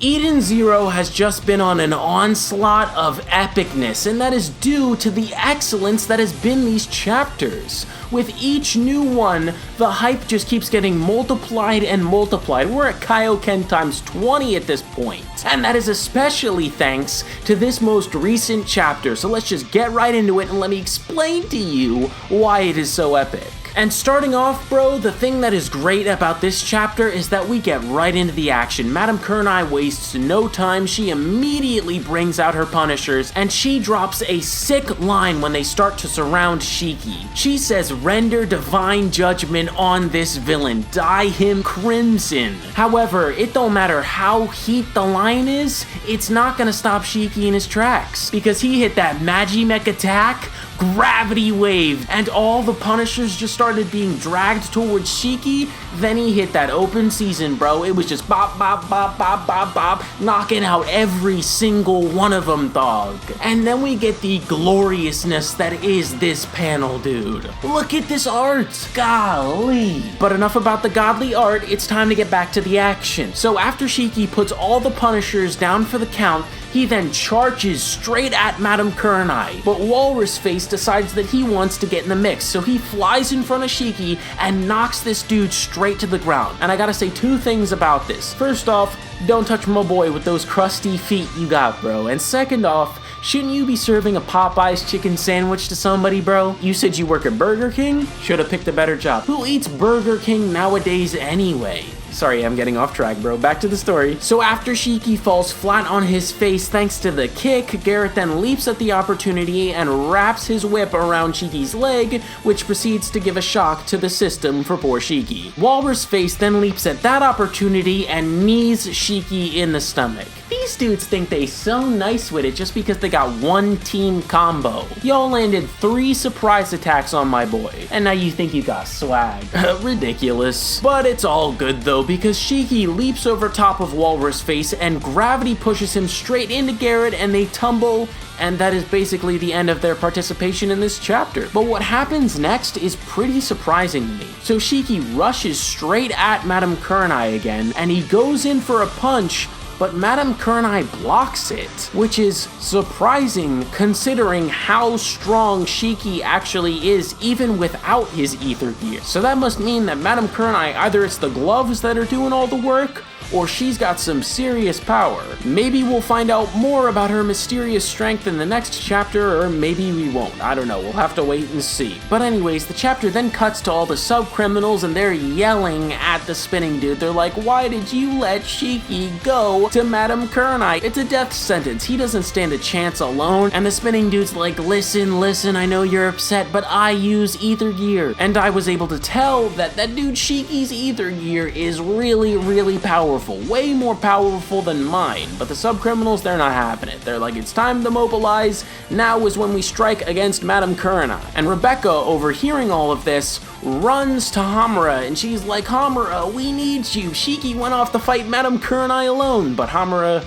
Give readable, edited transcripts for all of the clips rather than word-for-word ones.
Eden Zero has just been on an onslaught of epicness, and that is due to the excellence that has been these chapters. With each new one, the hype just keeps getting multiplied and multiplied. We're at Kaioken times 20 at this point. And that is especially thanks to this most recent chapter. So let's just get right into it and let me explain to you why it is so epic. And starting off, bro, the thing that is great about this chapter is that we get right into the action. Madame KURENAI wastes no time. She immediately brings out her punishers, and she drops a sick line when they start to surround Shiki. She says, "Render divine judgment on this villain. Dye him crimson." However, it don't matter how heat the line is, it's not gonna stop Shiki in his tracks, because he hit that Magimech attack, gravity wave, and all the punishers just started being dragged towards Shiki. Then he hit that open season, bro. It was just bop, bop, bop, bop, bop, bop, knocking out every single one of them, dog. And then we get the gloriousness that is this panel, dude. Look at this art, golly. But enough about the godly art, it's time to get back to the action. So after Shiki puts all the punishers down for the count, he then charges straight at Madame KURENAI, but Walrus Face decides that he wants to get in the mix, so he flies in front of Shiki and knocks this dude straight to the ground. And I gotta say two things about this. First off, don't touch my boy with those crusty feet you got, bro. And second off, shouldn't you be serving a Popeye's chicken sandwich to somebody, bro? You said you work at Burger King? Should've picked a better job. Who eats Burger King nowadays anyway? Sorry, I'm getting off track, bro. Back to the story. So after Shiki falls flat on his face thanks to the kick, Garrett then leaps at the opportunity and wraps his whip around Shiki's leg, which proceeds to give a shock to the system for poor Shiki. Walrus Face then leaps at that opportunity and knees Shiki in the stomach. These dudes think they so nice with it just because they got one team combo. Y'all landed 3 surprise attacks on my boy, and now you think you got swag. Ridiculous. But it's all good though, because Shiki leaps over top of Walrus Face and gravity pushes him straight into Garrett and they tumble, and that is basically the end of their participation in this chapter. But what happens next is pretty surprising to me. So Shiki rushes straight at Madame KURENAI again, and he goes in for a punch, but Madame KURENAI blocks it, which is surprising considering how strong Shiki actually is even without his ether gear. So that must mean that Madame KURENAI, either it's the gloves that are doing all the work, or she's got some serious power. Maybe we'll find out more about her mysterious strength in the next chapter, or maybe we won't. I don't know, we'll have to wait and see. But anyways, the chapter then cuts to all the sub-criminals and they're yelling at the spinning dude. They're like, "Why did you let Shiki go to Madame KURENAI? It's a death sentence. He doesn't stand a chance alone." And the spinning dude's like, listen, I know you're upset, but I use ether gear. And I was able to tell that dude Shiki's ether gear is really, really powerful. Way more powerful than mine. But the sub-criminals, they're not having it. They're like, "It's time to mobilize. Now is when we strike against Madame KURENAI." And Rebecca, overhearing all of this, runs to Hamura, and she's like, "Hamura, we need you. Shiki went off to fight Madame KURENAI alone." But Hamura,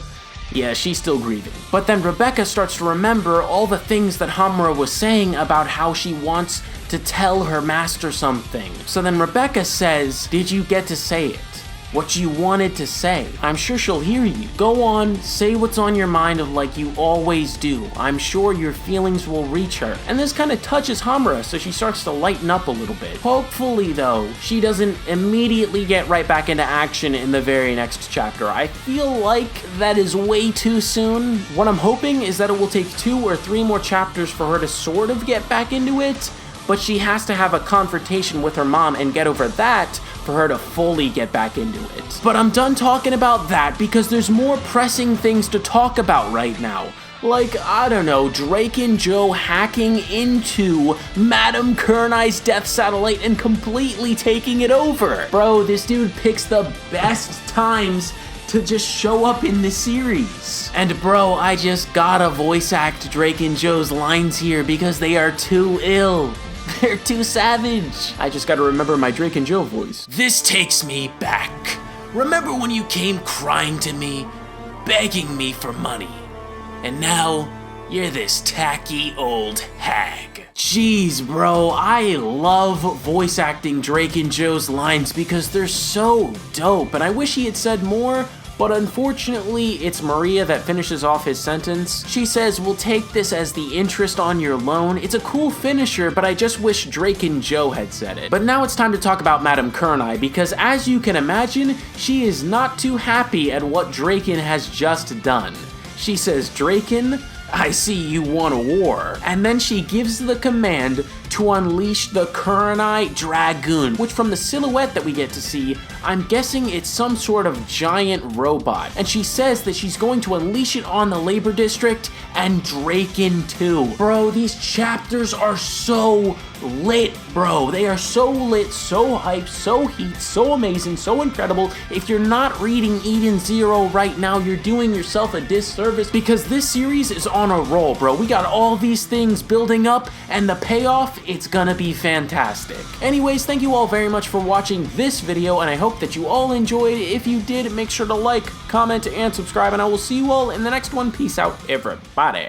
yeah, she's still grieving. But then Rebecca starts to remember all the things that Hamura was saying about how she wants to tell her master something. So then Rebecca says, "Did you get to say it? What you wanted to say? I'm sure she'll hear you. Go on, say what's on your mind of like you always do. I'm sure your feelings will reach her." And this kind of touches Hamura, so she starts to lighten up a little bit. Hopefully though, she doesn't immediately get right back into action in the very next chapter. I feel like that is way too soon. What I'm hoping is that it will take 2 or 3 more chapters for her to sort of get back into it, but she has to have a confrontation with her mom and get over that for her to fully get back into it. But I'm done talking about that because there's more pressing things to talk about right now. Like, I don't know, Drake and Joe hacking into Madame KURENAI's death satellite and completely taking it over. Bro, this dude picks the best times to just show up in the series. And bro, I just gotta voice act Drake and Joe's lines here because they are too ill. They're too savage. I just gotta remember my Drake and Joe voice. "This takes me back. Remember when you came crying to me, begging me for money? And now, you're this tacky old hag." Jeez, bro, I love voice acting Drake and Joe's lines because they're so dope, and I wish he had said more, but unfortunately, it's Maria that finishes off his sentence. She says, "We'll take this as the interest on your loan." It's a cool finisher, but I just wish Drake and Joe had said it. But now it's time to talk about Madame KURENAI, because as you can imagine, she is not too happy at what Draken has just done. She says, "Draken, I see you won a war." And then she gives the command to unleash the KURENAI Dragoon, which from the silhouette that we get to see, I'm guessing it's some sort of giant robot. And she says that she's going to unleash it on the Labor District and Draken too. Bro, these chapters are so lit, bro. They are so lit, so hyped, so heat, so amazing, so incredible. If you're not reading Eden Zero right now, you're doing yourself a disservice, because this series is on a roll, bro. We got all these things building up, and the payoff, it's gonna be fantastic. Anyways, thank you all very much for watching this video, and I hope that you all enjoyed. If you did, make sure to like, comment, and subscribe, and I will see you all in the next one. Peace out, everybody.